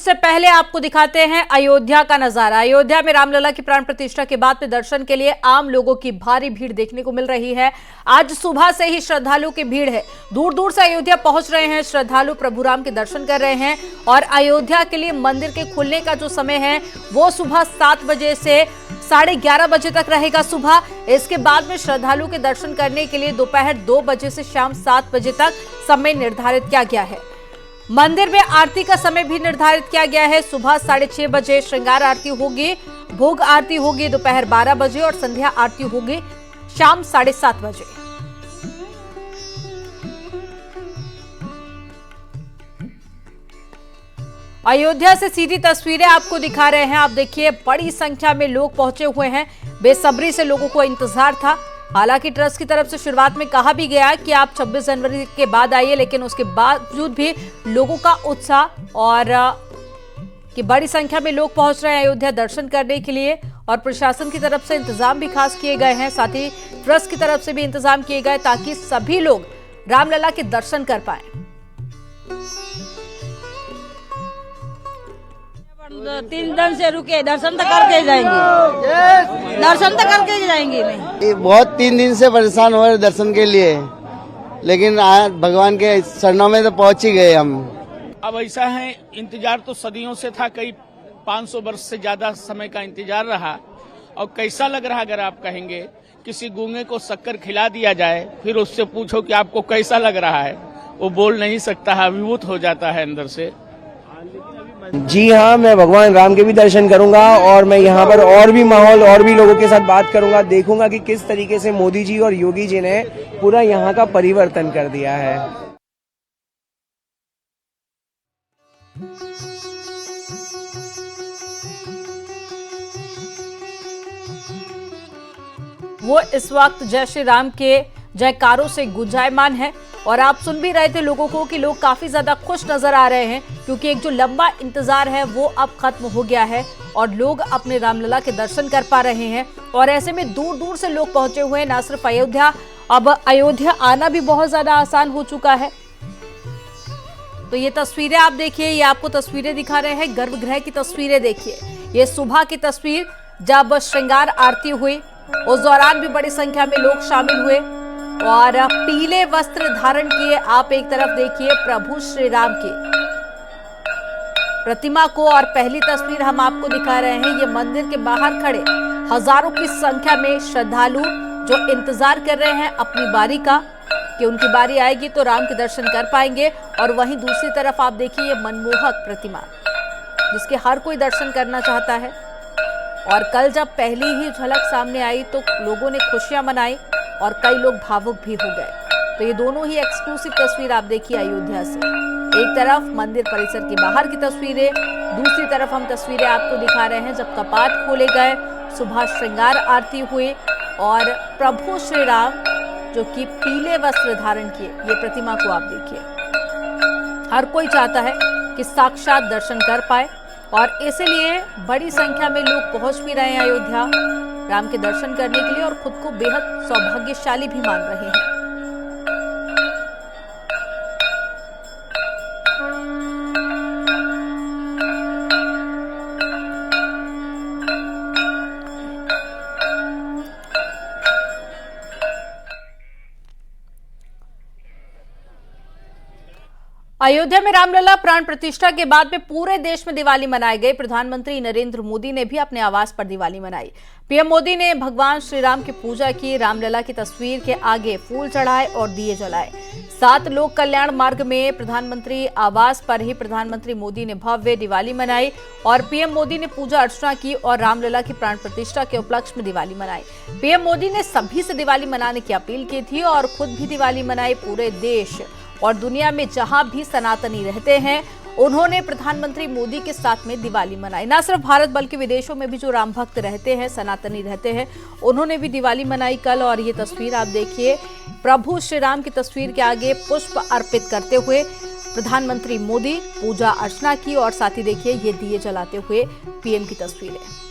से पहले आपको दिखाते हैं अयोध्या का नजारा। अयोध्या में रामलला की प्राण प्रतिष्ठा के बाद में दर्शन के लिए आम लोगों की भारी भीड़ देखने को मिल रही है। आज सुबह से ही श्रद्धालुओं की भीड़ है, दूर दूर से अयोध्या पहुंच रहे हैं श्रद्धालु, प्रभु राम के दर्शन कर रहे हैं। और अयोध्या के लिए मंदिर के खुलने का जो समय है वो सुबह 7 बजे से 11:30 बजे तक रहेगा सुबह। इसके बाद में श्रद्धालु के दर्शन करने के लिए दोपहर 2 बजे से शाम 7 बजे तक समय निर्धारित किया गया है। मंदिर में आरती का समय भी निर्धारित किया गया है। सुबह 6:30 बजे श्रृंगार आरती होगी, भोग आरती होगी दोपहर 12 बजे और संध्या आरती होगी शाम 7:30 बजे। अयोध्या से सीधी तस्वीरें आपको दिखा रहे हैं। आप देखिए बड़ी संख्या में लोग पहुंचे हुए हैं, बेसब्री से लोगों को इंतजार था। हालांकि ट्रस्ट की तरफ से शुरुआत में कहा भी गया कि आप 26 जनवरी के बाद आइए, लेकिन उसके बावजूद भी लोगों का उत्साह और कि बड़ी संख्या में लोग पहुंच रहे हैं अयोध्या दर्शन करने के लिए। और प्रशासन की तरफ से इंतजाम भी खास किए गए हैं, साथ ही ट्रस्ट की तरफ से भी इंतजाम किए गए ताकि सभी लोग रामलला के दर्शन कर पाए। 3 दिन से रुके, दर्शन तो करके जाएंगे, दर्शन तो करके जाएंगे। नहीं बहुत 3 दिन से परेशान हो रहे दर्शन के लिए, लेकिन आज भगवान के चरणों में तो पहुंच ही गए हम। अब ऐसा है, इंतजार तो सदियों से था, कई 500 वर्ष से ज्यादा समय का इंतजार रहा। और कैसा लग रहा, अगर आप कहेंगे किसी गूंगे को शक्कर खिला दिया जाए, फिर उससे पूछो कि आपको कैसा लग रहा है, वो बोल नहीं सकता है, अभिभूत हो जाता है अंदर से। जी हाँ, मैं भगवान राम के भी दर्शन करूंगा और मैं यहाँ पर और भी माहौल और भी लोगों के साथ बात करूंगा, देखूंगा कि किस तरीके से मोदी जी और योगी जी ने पूरा यहाँ का परिवर्तन कर दिया है। वो इस वक्त जय श्री राम के जयकारों से गुंजायमान है। और आप सुन भी रहे थे लोगों को कि लोग काफी ज्यादा खुश नजर आ रहे हैं, क्योंकि एक जो लंबा इंतजार है वो अब खत्म हो गया है और लोग अपने रामलला के दर्शन कर पा रहे हैं। और ऐसे में दूर दूर से लोग पहुंचे हुए हैं, ना सिर्फ अयोध्या, अब अयोध्या आना भी बहुत ज्यादा आसान हो चुका है। तो ये तस्वीरें आप देखिए, ये आपको तस्वीरें दिखा रहे हैं गर्भगृह की तस्वीरें। देखिए ये सुबह की तस्वीर जब श्रृंगार आरती हुई, उस दौरान भी बड़ी संख्या में लोग शामिल हुए और पीले वस्त्र धारण किए। आप एक तरफ देखिए प्रभु श्री राम की प्रतिमा को, और पहली तस्वीर हम आपको दिखा रहे हैं ये मंदिर के बाहर खड़े हजारों की संख्या में श्रद्धालु जो इंतजार कर रहे हैं अपनी बारी का, कि उनकी बारी आएगी तो राम के दर्शन कर पाएंगे। और वहीं दूसरी तरफ आप देखिए ये मनमोहक प्रतिमा जिसके हर कोई दर्शन करना चाहता है। और कल जब पहली ही झलक सामने आई तो लोगों ने खुशियां मनाई और कई लोग भावुक भी हो गए। तो ये दोनों ही एक्सक्लूसिव तस्वीर आप देखिए अयोध्या से। एक तरफ मंदिर परिसर के बाहर की तस्वीरें, दूसरी तरफ हम तस्वीरें आपको दिखा रहे हैं जब कपाट खोले गए, सुबह श्रृंगार आरती हुई और प्रभु श्री राम जो कि पीले वस्त्र धारण किए, ये प्रतिमा को आप देखिए। हर कोई चाहता है कि साक्षात दर्शन कर पाए और इसीलिए बड़ी संख्या में लोग पहुंच भी रहे हैं अयोध्या राम के दर्शन करने के लिए और खुद को बेहद सौभाग्यशाली भी मान रहे हैं। अयोध्या में रामलला प्राण प्रतिष्ठा के बाद में पूरे देश में दिवाली मनाई गई। प्रधानमंत्री नरेंद्र मोदी ने भी अपने आवास पर दिवाली मनाई। पीएम मोदी ने भगवान श्री राम की पूजा की, रामलला की तस्वीर के आगे फूल चढ़ाए और दिए जलाए। 7 लोक कल्याण मार्ग में प्रधानमंत्री आवास पर ही प्रधानमंत्री मोदी ने भव्य दिवाली मनाई और पीएम मोदी ने पूजा अर्चना की और रामलला की प्राण प्रतिष्ठा के उपलक्ष्य में दिवाली मनाई। पीएम मोदी ने सभी से दिवाली मनाने की अपील की थी और खुद भी दिवाली मनाई। पूरे देश और दुनिया में जहां भी सनातनी रहते हैं उन्होंने प्रधानमंत्री मोदी के साथ में दिवाली मनाई। न सिर्फ भारत बल्कि विदेशों में भी जो राम भक्त रहते हैं, सनातनी रहते हैं, उन्होंने भी दिवाली मनाई कल। और ये तस्वीर आप देखिए, प्रभु श्री राम की तस्वीर के आगे पुष्प अर्पित करते हुए प्रधानमंत्री मोदी पूजा अर्चना की और साथ ही देखिए ये दिए जलाते हुए पीएम की तस्वीरें।